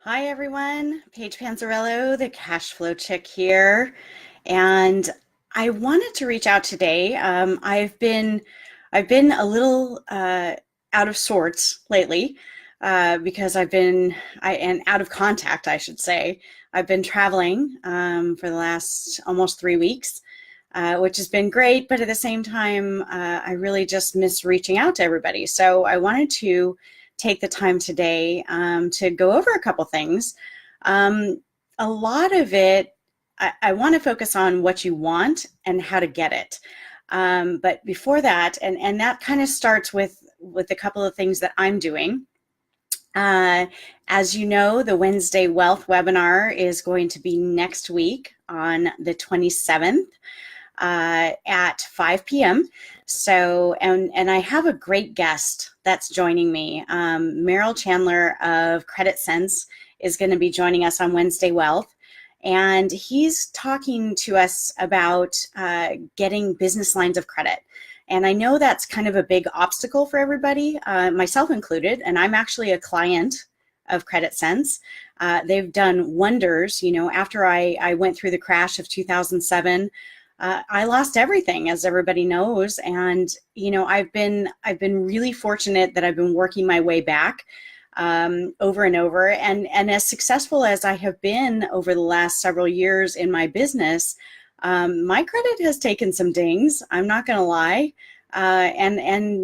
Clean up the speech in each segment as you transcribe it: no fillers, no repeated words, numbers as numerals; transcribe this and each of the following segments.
Hi everyone, Paige Panzarello, the Cashflow chick here, and I wanted to reach out today. I've been a little out of sorts lately because and out of contact, I should say. I've been traveling for the last almost 3 weeks, which has been great, but at the same time, I really just miss reaching out to everybody. So I wanted to take the time today to go over a couple things. Um, a lot of it, I want to focus on what you want and how to get it. But before that, and that kind of starts with a couple of things that I'm doing. Uh, as you know, the Wednesday Wealth webinar is going to be next week on the 27th at 5 p.m. So, and I have a great guest that's joining me. Meryl Chandler of Credit Sense is going to be joining us on Wednesday Wealth. And he's talking to us about getting business lines of credit. And I know that's kind of a big obstacle for everybody, myself included. And I'm actually a client of Credit Sense. They've done wonders. You know, after I went through the crash of 2007, I lost everything, as everybody knows, and you know I've been really fortunate that I've been working my way back over and over, and as successful as I have been over the last several years in my business, my credit has taken some dings. I'm not going to lie, and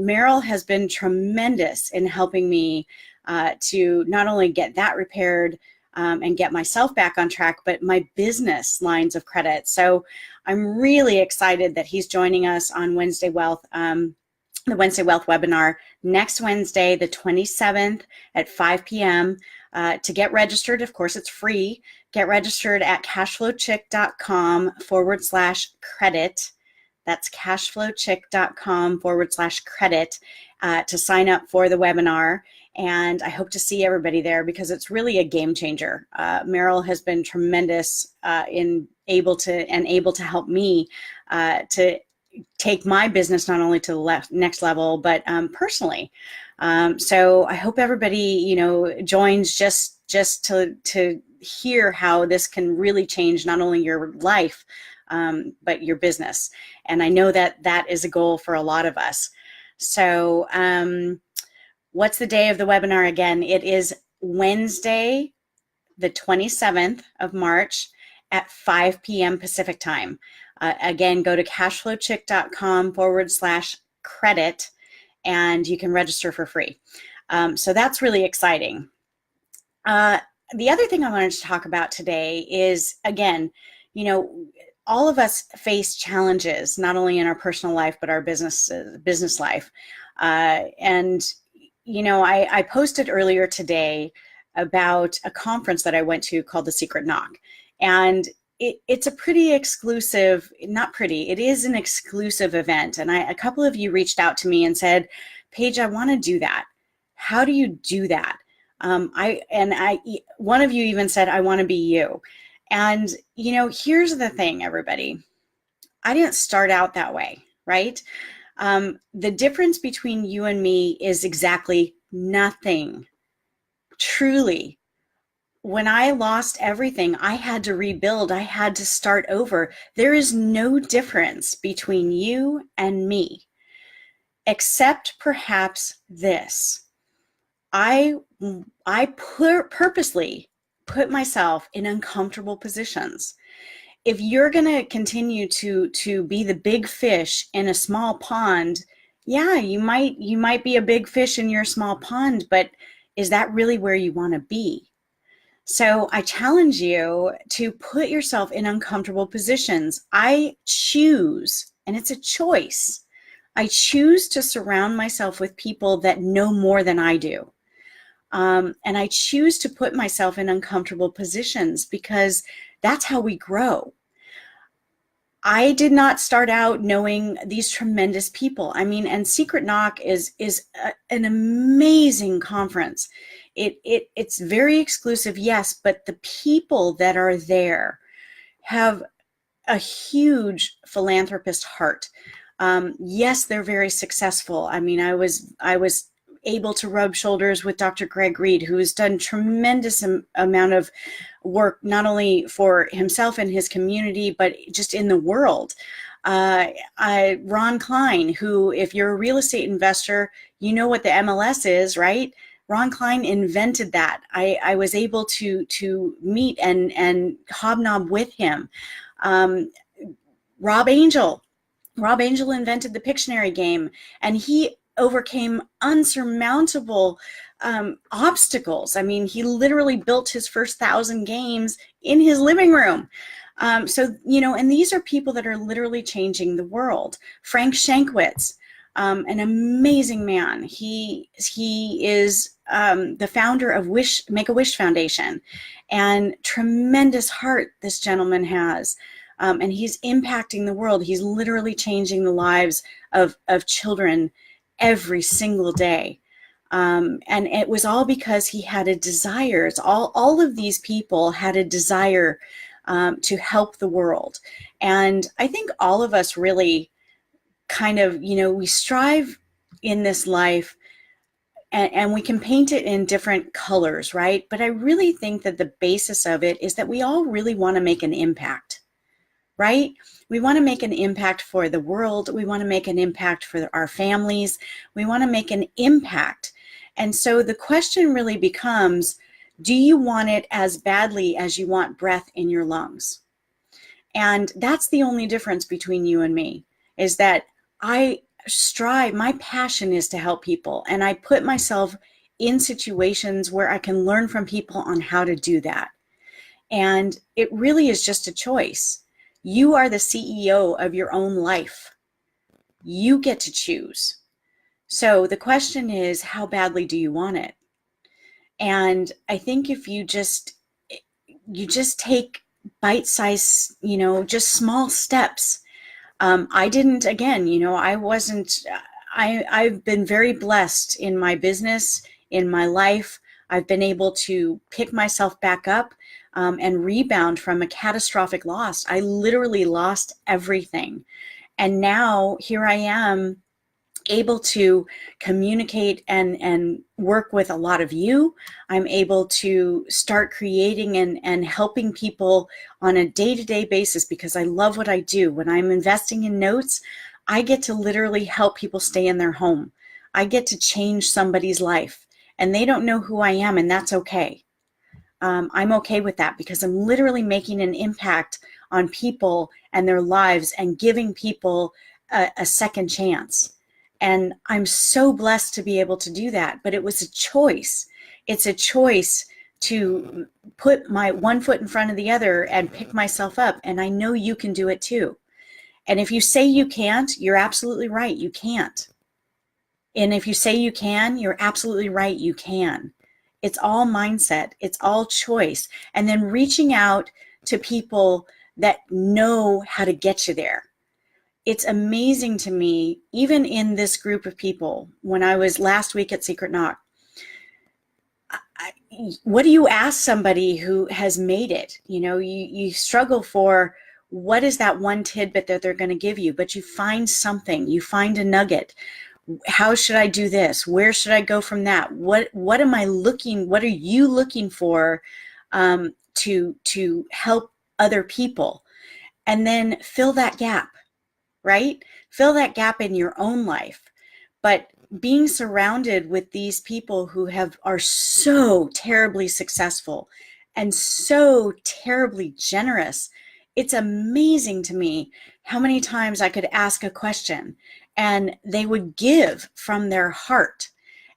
Meryl has been tremendous in helping me to not only get that repaired. And get myself back on track, but my business lines of credit. So I'm really excited that he's joining us on Wednesday Wealth, the Wednesday Wealth webinar next Wednesday, the 27th at 5 p.m. To get registered, of course, it's free. Get registered at cashflowchick.com/credit. That's cashflowchick.com/credit to sign up for the webinar. And I hope to see everybody there because it's really a game changer. Meryl has been tremendous in able to help me to take my business not only to the next level, but personally. So I hope everybody, joins just to hear how this can really change not only your life, but your business. And I know that is a goal for a lot of us. So, what's the day of the webinar again? It is Wednesday, the 27th of March at 5 p.m. Pacific time. Again, go to cashflowchick.com/credit and you can register for free. So that's really exciting. The other thing I wanted to talk about today is, again, all of us face challenges, not only in our personal life, but our business life. I posted earlier today about a conference that I went to called The Secret Knock. And it's a pretty exclusive, not pretty, it is an exclusive event. And a couple of you reached out to me and said, Paige, I want to do that. How do you do that? One of you even said, I want to be you. And, here's the thing, everybody. I didn't start out that way, right? The difference between you and me is exactly nothing. Truly. When I lost everything, I had to rebuild. I had to start over. There is no difference between you and me, except perhaps this. I purposely put myself in uncomfortable positions. If you're going to continue to be the big fish in a small pond, yeah, you might be a big fish in your small pond, but is that really where you want to be? So I challenge you to put yourself in uncomfortable positions. I choose, and it's a choice, I choose to surround myself with people that know more than I do. And I choose to put myself in uncomfortable positions because that's how we grow. I did not start out knowing these tremendous people. I mean, and Secret Knock is an amazing conference. It's very exclusive, yes, but the people that are there have a huge philanthropist heart. Yes, they're very successful. I mean, I was able to rub shoulders with Dr. Greg Reed, who has done tremendous amount of work, not only for himself and his community, but just in the world. Ron Klein, who, if you're a real estate investor, you know what the MLS is, right? Ron Klein invented that. I was able to meet and hobnob with him. Rob Angel invented the Pictionary game, and he overcame unsurmountable obstacles. I mean, he literally built his first 1,000 games in his living room. So, and these are people that are literally changing the world. Frank Shankwitz, an amazing man. He is the founder of Make-A-Wish Foundation, and tremendous heart this gentleman has. And he's impacting the world. He's literally changing the lives of children every single day. And it was all because he had a desire. It's all of these people had a desire to help the world. And I think all of us really kind of, we strive in this life, and we can paint it in different colors, right? But I really think that the basis of it is that we all really want to make an impact, right? We want to make an impact for the world. We want to make an impact for our families. We want to make an impact. And so the question really becomes, do you want it as badly as you want breath in your lungs? And that's the only difference between you and me, is that I strive, my passion is to help people, and I put myself in situations where I can learn from people on how to do that. And it really is just a choice. You are the CEO of your own life. You get to choose. So the question is, how badly do you want it? And I think if you just take bite-sized, just small steps. I didn't, again, I've been very blessed in my business, in my life. I've been able to pick myself back up and rebound from a catastrophic loss. I literally lost everything. And now here I am, able to communicate and work with a lot of you. I'm able to start creating and helping people on a day-to-day basis because I love what I do. When I'm investing in notes, I get to literally help people stay in their home. I get to change somebody's life, and they don't know who I am, and that's okay. I'm okay with that because I'm literally making an impact on people and their lives and giving people a second chance. And I'm so blessed to be able to do that. But it was a choice. It's a choice to put my one foot in front of the other and pick myself up. And I know you can do it too. And if you say you can't, you're absolutely right. You can't. And if you say you can, you're absolutely right. You can. It's all mindset. It's all choice. And then reaching out to people that know how to get you there. It's amazing to me, even in this group of people, when I was last week at Secret Knock, what do you ask somebody who has made it? You struggle for what is that one tidbit that they're going to give you, but you find something, you find a nugget. How should I do this? Where should I go from that? What are you looking for to help other people? And then fill that gap. Right? Fill that gap in your own life. But being surrounded with these people who are so terribly successful and so terribly generous, it's amazing to me how many times I could ask a question and they would give from their heart.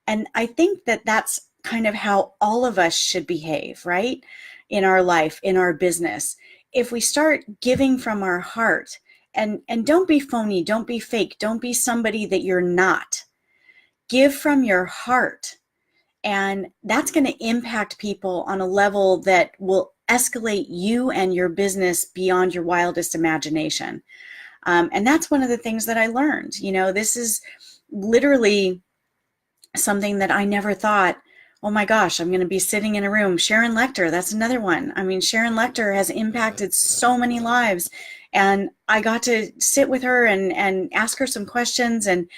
And I think that that's kind of how all of us should behave, right? In our life, in our business. If we start giving from our heart, and don't be phony, don't be fake, don't be somebody that you're not. Give from your heart. And that's going to impact people on a level that will escalate you and your business beyond your wildest imagination. And that's one of the things that I learned. This is literally something that I never thought, oh my gosh, I'm going to be sitting in a room. Sharon Lechter, that's another one. I mean, Sharon Lechter has impacted so many lives. And I got to sit with her and ask her some questions and,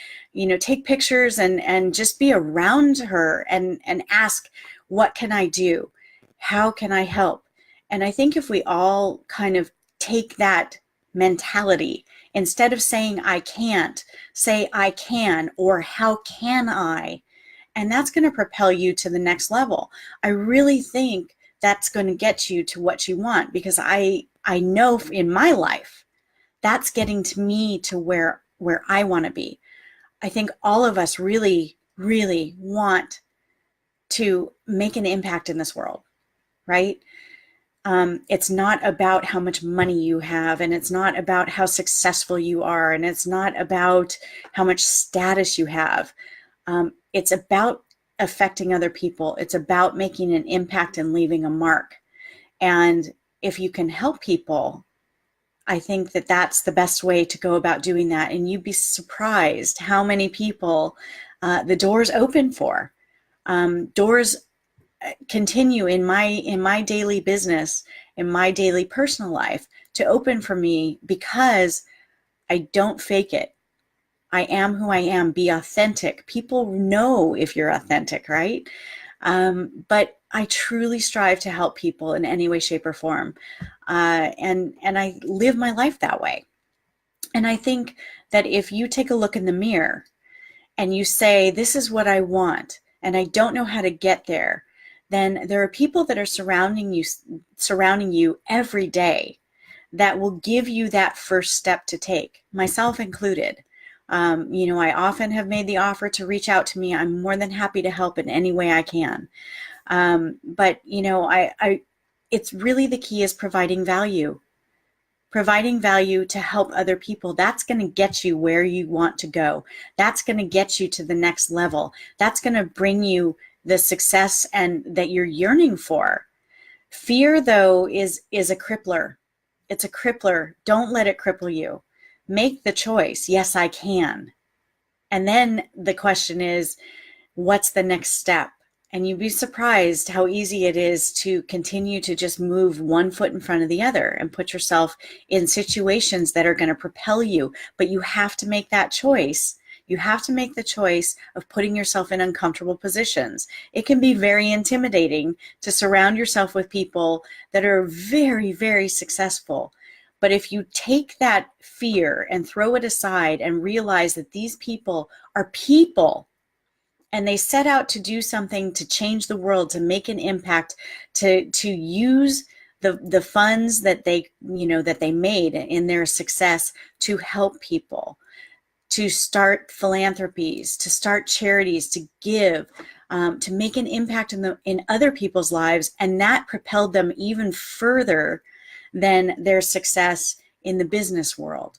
take pictures and just be around her and ask, what can I do? How can I help? And I think if we all kind of take that mentality, instead of saying I can't, say I can, or how can I? And that's going to propel you to the next level. I really think that's going to get you to what you want, because I know in my life that's getting to me to where I want to be. I think all of us really, really want to make an impact in this world, right? It's not about how much money you have, and it's not about how successful you are, and it's not about how much status you have. It's about affecting other people. It's about making an impact and leaving a mark. And if you can help people, I think that that's the best way to go about doing that. And you'd be surprised how many people the doors open for. Doors continue in my daily business, in my daily personal life, to open for me because I don't fake it. I am who I am. Be authentic. People know if you're authentic, right? But I truly strive to help people in any way, shape, or form. And I live my life that way. And I think that if you take a look in the mirror and you say, this is what I want, and I don't know how to get there, then there are people that are surrounding you every day that will give you that first step to take, myself included. I often have made the offer to reach out to me. I'm more than happy to help in any way I can. But it's really, the key is providing value to help other people. That's going to get you where you want to go. That's going to get you to the next level. That's going to bring you the success and that you're yearning for. Fear, though, is a crippler. It's a crippler. Don't let it cripple you. Make the choice. Yes, I can. And then the question is, what's the next step? And you'd be surprised how easy it is to continue to just move one foot in front of the other and put yourself in situations that are going to propel you. But you have to make that choice. You have to make the choice of putting yourself in uncomfortable positions. It can be very intimidating to surround yourself with people that are very, very successful. But if you take that fear and throw it aside and realize that these people are people, and they set out to do something to change the world, to make an impact, to use the funds that they made in their success to help people, to start philanthropies, to start charities, to give, to make an impact in other people's lives, and that propelled them even further than their success in the business world.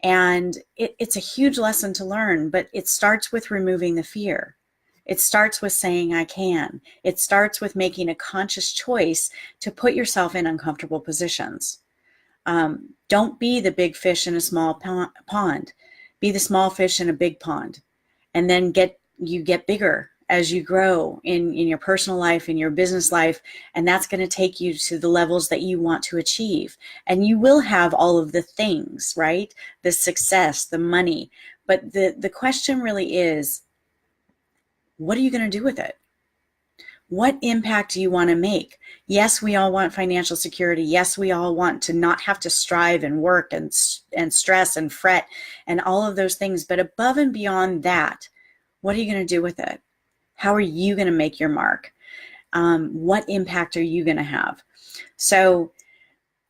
And it's a huge lesson to learn, but it starts with removing the fear. It starts with saying I can. It starts with making a conscious choice to put yourself in uncomfortable positions. Don't be the big fish in a small pond. Be the small fish in a big pond. And then get bigger as you grow in your personal life, in your business life, and that's going to take you to the levels that you want to achieve. And you will have all of the things, right? The success, the money. But the question really is, what are you going to do with it? What impact do you want to make? Yes, we all want financial security. Yes, we all want to not have to strive and work and stress and fret and all of those things. But above and beyond that, what are you going to do with it? How are you going to make your mark? What impact are you going to have? So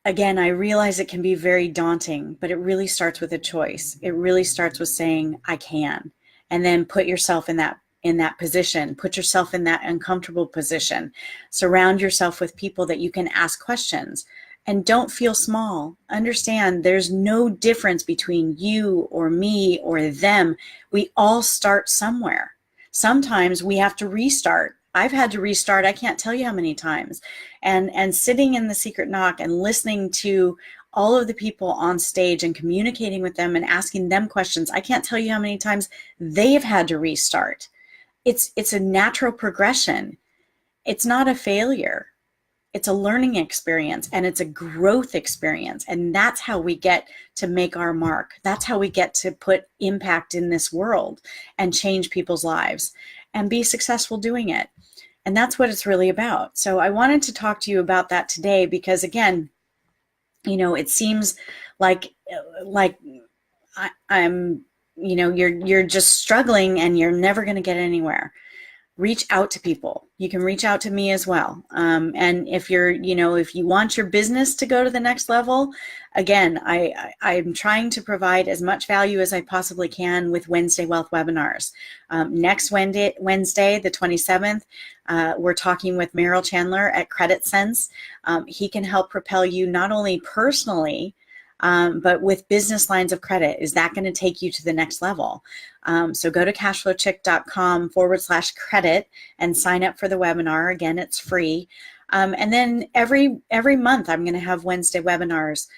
again, I realize it can be very daunting, but it really starts with a choice. It really starts with saying, I can, and then put yourself in that position, put yourself in that uncomfortable position, surround yourself with people that you can ask questions, and don't feel small. Understand there's no difference between you or me or them. We all start somewhere. Sometimes we have to restart. I've had to restart, I can't tell you how many times. And sitting in the Secret Knock and listening to all of the people on stage and communicating with them and asking them questions, I can't tell you how many times they've had to restart. It's a natural progression. It's not a failure. It's a learning experience and it's a growth experience. And that's how we get to make our mark. That's how we get to put impact in this world and change people's lives and be successful doing it. And that's what it's really about. So I wanted to talk to you about that today because, again, it seems like I'm, you're just struggling and you're never going to get anywhere. Reach out to people. You can reach out to me as well. And if if you want your business to go to the next level, again, I'm trying to provide as much value as I possibly can with Wednesday Wealth webinars. Next Wednesday, the 27th, we're talking with Merrill Chandler at Credit Sense. He can help propel you not only personally, but with business lines of credit. Is that going to take you to the next level? So go to cashflowchick.com/credit and sign up for the webinar. Again, it's free. And then every month I'm going to have Wednesday webinars.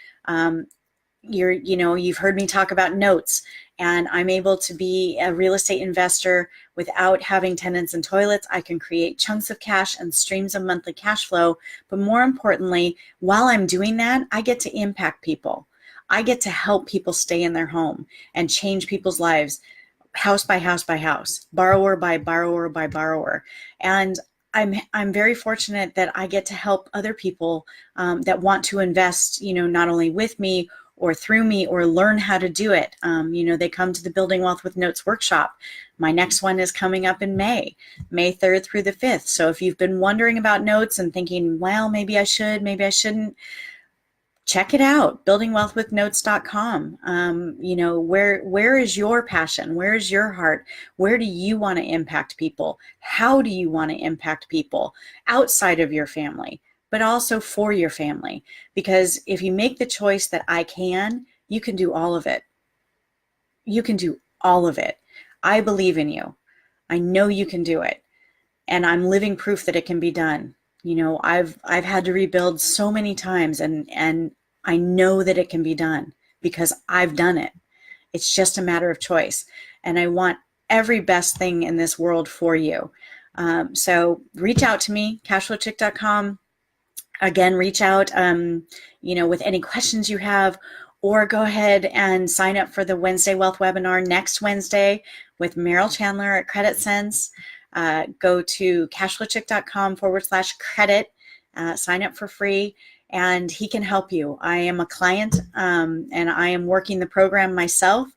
You've heard me talk about notes, and I'm able to be a real estate investor without having tenants and toilets. I can create chunks of cash and streams of monthly cash flow. But more importantly, while I'm doing that, I get to impact people. I get to help people stay in their home and change people's lives, house by house by house, borrower by borrower by borrower. And I'm very fortunate that I get to help other people that want to invest, not only with me or through me or learn how to do it. They come to the Building Wealth with Notes workshop. My next one is coming up in May 3rd through the 5th. So if you've been wondering about notes and thinking, well, maybe I should, maybe I shouldn't, check it out, buildingwealthwithnotes.com. Where is your passion? Where is your heart? Where do you want to impact people? How do you want to impact people outside of your family, but also for your family? Because if you make the choice that I can, you can do all of it. You can do all of it. I believe in you. I know you can do it. And I'm living proof that it can be done. I've had to rebuild so many times, and I know that it can be done because I've done it. It's just a matter of choice. And I want every best thing in this world for you. So reach out to me, cashflowchick.com. Again, reach out, with any questions you have, or go ahead and sign up for the Wednesday Wealth webinar next Wednesday with Merrill Chandler at Credit Sense. Go to cashflowchick.com/credit, sign up for free, and he can help you. I am a client, and I am working the program myself.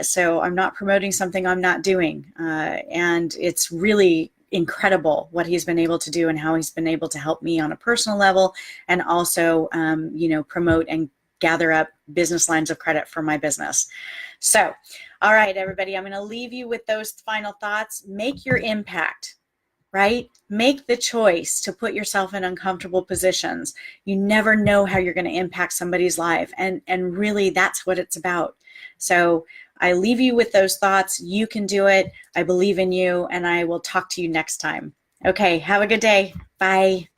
So I'm not promoting something I'm not doing. And it's really incredible what he's been able to do and how he's been able to help me on a personal level, and also, promote and gather up business lines of credit for my business. So, all right, everybody, I'm going to leave you with those final thoughts. Make your impact, right? Make the choice to put yourself in uncomfortable positions. You never know how you're going to impact somebody's life. And really, that's what it's about. So I leave you with those thoughts. You can do it. I believe in you, and I will talk to you next time. Okay, have a good day. Bye.